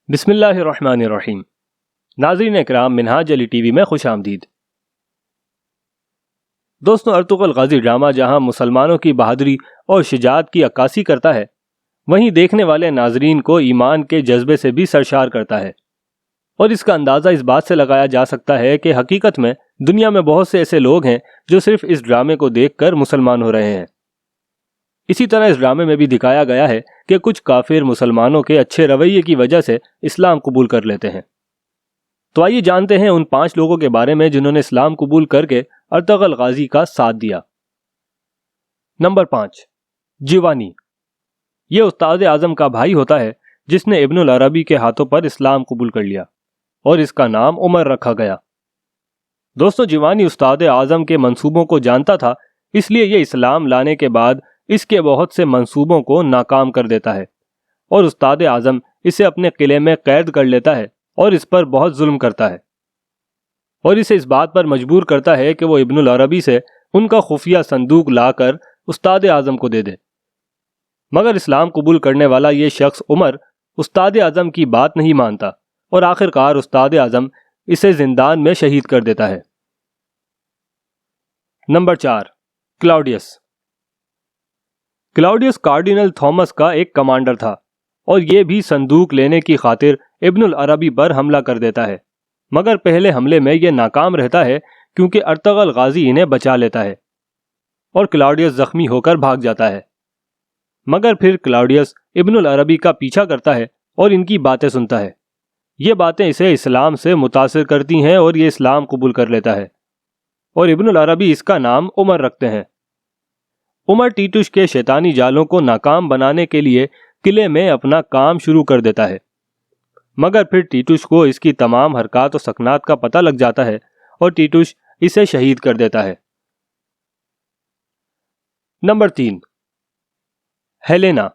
بسم اللہ الرحمن الرحیم۔ ناظرین اکرام، منہاج علی ٹی وی میں خوش آمدید۔ دوستوں، ارطغرل غازی ڈرامہ جہاں مسلمانوں کی بہادری اور شجاعت کی عکاسی کرتا ہے، وہیں دیکھنے والے ناظرین کو ایمان کے جذبے سے بھی سرشار کرتا ہے، اور اس کا اندازہ اس بات سے لگایا جا سکتا ہے کہ حقیقت میں دنیا میں بہت سے ایسے لوگ ہیں جو صرف اس ڈرامے کو دیکھ کر مسلمان ہو رہے ہیں۔ اسی طرح اس ڈرامے میں بھی دکھایا گیا ہے کہ کچھ کافر مسلمانوں کے اچھے رویے کی وجہ سے اسلام قبول کر لیتے ہیں۔ تو آئیے جانتے ہیں ان 5 لوگوں کے بارے میں جنہوں نے اسلام قبول کر کے ارطغرل غازی کا ساتھ دیا۔ Number 5، Giovanni. یہ استاد اعظم کا بھائی ہوتا ہے جس نے ابن العربی کے ہاتھوں پر اسلام قبول کر لیا، اور اس کا نام عمر رکھا گیا۔ دوستوں، جیوانی استاد اعظم کے منصوبوں کو جانتا تھا، اس لیے یہ اسلام لانے کے بعد اس کے بہت سے منصوبوں کو ناکام کر دیتا ہے، اور استاد اعظم اسے اپنے قلعے میں قید کر لیتا ہے اور اس پر بہت ظلم کرتا ہے، اور اسے اس بات پر مجبور کرتا ہے کہ وہ ابن العربی سے ان کا خفیہ صندوق لا کر استاد اعظم کو دے دے۔ مگر اسلام قبول کرنے والا یہ شخص عمر استاد اعظم کی بات نہیں مانتا، اور آخر کار استاد اعظم اسے زندان میں شہید کر دیتا ہے۔ نمبر 4، کلاؤڈیس۔ کلاؤڈیس کارڈینل تھامس کا ایک کمانڈر تھا، اور یہ بھی صندوق لینے کی خاطر ابن العربی پر حملہ کر دیتا ہے، مگر پہلے حملے میں یہ ناکام رہتا ہے کیونکہ ارطغرل غازی انہیں بچا لیتا ہے، اور کلاؤڈیس زخمی ہو کر بھاگ جاتا ہے۔ مگر پھر کلاؤڈیس ابن العربی کا پیچھا کرتا ہے اور ان کی باتیں سنتا ہے۔ یہ باتیں اسے اسلام سے متاثر کرتی ہیں اور یہ اسلام قبول کر لیتا ہے، اور ابن العربی اس کا نام عمر رکھتے ہیں۔ عمر ٹیٹوش کے شیطانی جالوں کو ناکام بنانے کے لیے قلعے میں اپنا کام شروع کر دیتا ہے، مگر پھر ٹیٹوش کو اس کی تمام حرکات و سکنات کا پتہ لگ جاتا ہے، اور ٹیٹوش اسے شہید کر دیتا ہے۔ Number 3، Helena.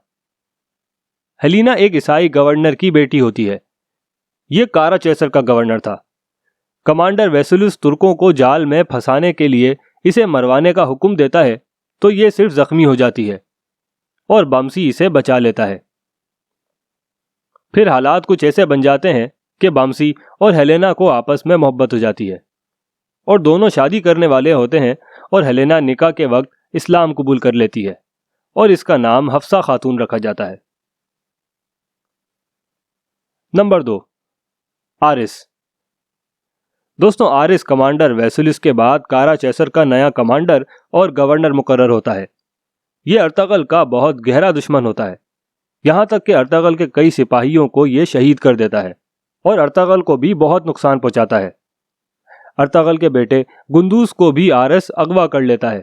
ہیلینا ایک عیسائی گورنر کی بیٹی ہوتی ہے۔ یہ کارا چیسر کا گورنر تھا۔ کمانڈر ویسلس ترکوں کو جال میں پھنسانے کے لیے اسے مروانے کا حکم دیتا ہے، تو یہ صرف زخمی ہو جاتی ہے، اور بامسی اسے بچا لیتا ہے۔ پھر حالات کچھ ایسے بن جاتے ہیں کہ بامسی اور ہیلینا کو آپس میں محبت ہو جاتی ہے، اور دونوں شادی کرنے والے ہوتے ہیں، اور ہیلینا نکاح کے وقت اسلام قبول کر لیتی ہے، اور اس کا نام حفصہ خاتون رکھا جاتا ہے۔ نمبر 2، آرس۔ دوستوں، آرس کمانڈر ویسلس کے بعد کارا چیسر کا نیا کمانڈر اور گورنر مقرر ہوتا ہے۔ یہ ارطغرل کا بہت گہرا دشمن ہوتا ہے، یہاں تک کہ ارطغرل کے کئی سپاہیوں کو یہ شہید کر دیتا ہے، اور ارطغرل کو بھی بہت نقصان پہنچاتا ہے۔ ارطغرل کے بیٹے گندوز کو بھی آرس اغوا کر لیتا ہے،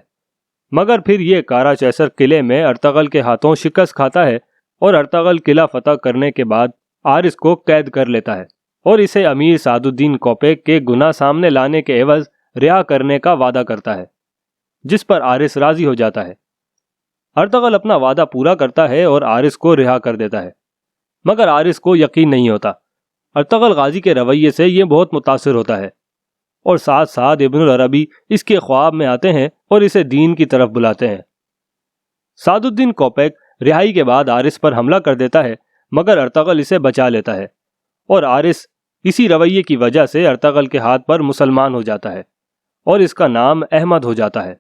مگر پھر یہ کارا چیسر قلعے میں ارطغرل کے ہاتھوں شکست کھاتا ہے، اور ارطغرل قلعہ فتح کرنے کے بعد آرس کو قید کر لیتا ہے، اور اسے امیر سعد الدین کوپیک کے گناہ سامنے لانے کے عوض رہا کرنے کا وعدہ کرتا ہے، جس پر آرس راضی ہو جاتا ہے۔ ارطغرل اپنا وعدہ پورا کرتا ہے اور آرس کو رہا کر دیتا ہے، مگر آرس کو یقین نہیں ہوتا۔ ارطغرل غازی کے رویے سے یہ بہت متاثر ہوتا ہے، اور ساتھ ساتھ ابن العربی اس کے خواب میں آتے ہیں اور اسے دین کی طرف بلاتے ہیں۔ سعد الدین کوپیک رہائی کے بعد آرس پر حملہ کر دیتا ہے، مگر ارطغرل اسے بچا لیتا ہے، اور آرس اسی رویے کی وجہ سے ارطغرل کے ہاتھ پر مسلمان ہو جاتا ہے، اور اس کا نام احمد ہو جاتا ہے۔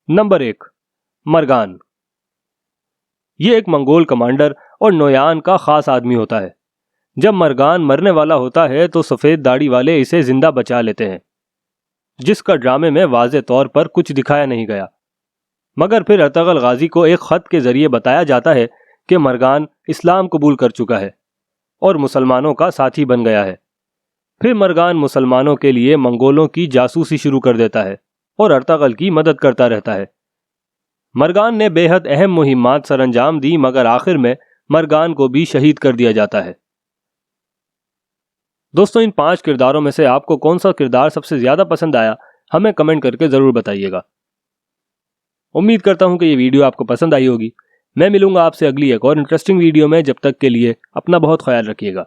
نمبر 1، مرگان۔ یہ ایک منگول کمانڈر اور نویان کا خاص آدمی ہوتا ہے۔ جب مرگان مرنے والا ہوتا ہے تو سفید داڑھی والے اسے زندہ بچا لیتے ہیں، جس کا ڈرامے میں واضح طور پر کچھ دکھایا نہیں گیا، مگر پھر ارطغرل غازی کو ایک خط کے ذریعے بتایا جاتا ہے کہ مرگان اسلام قبول کر چکا ہے اور مسلمانوں کا ساتھی بن گیا ہے۔ پھر مرگان مسلمانوں کے لیے منگولوں کی جاسوسی شروع کر دیتا ہے اور ارطغرل کی مدد کرتا رہتا ہے۔ مرگان نے بے حد اہم مہمات سر انجام دی، مگر آخر میں مرگان کو بھی شہید کر دیا جاتا ہے۔ دوستوں، ان 5 کرداروں میں سے آپ کو کون سا کردار سب سے زیادہ پسند آیا، ہمیں کمنٹ کر کے ضرور بتائیے گا۔ امید کرتا ہوں کہ یہ ویڈیو آپ کو پسند آئی ہوگی۔ میں ملوں گا آپ سے اگلی ایک اور انٹرسٹنگ ویڈیو میں، جب تک کے لیے اپنا بہت خیال رکھیے گا۔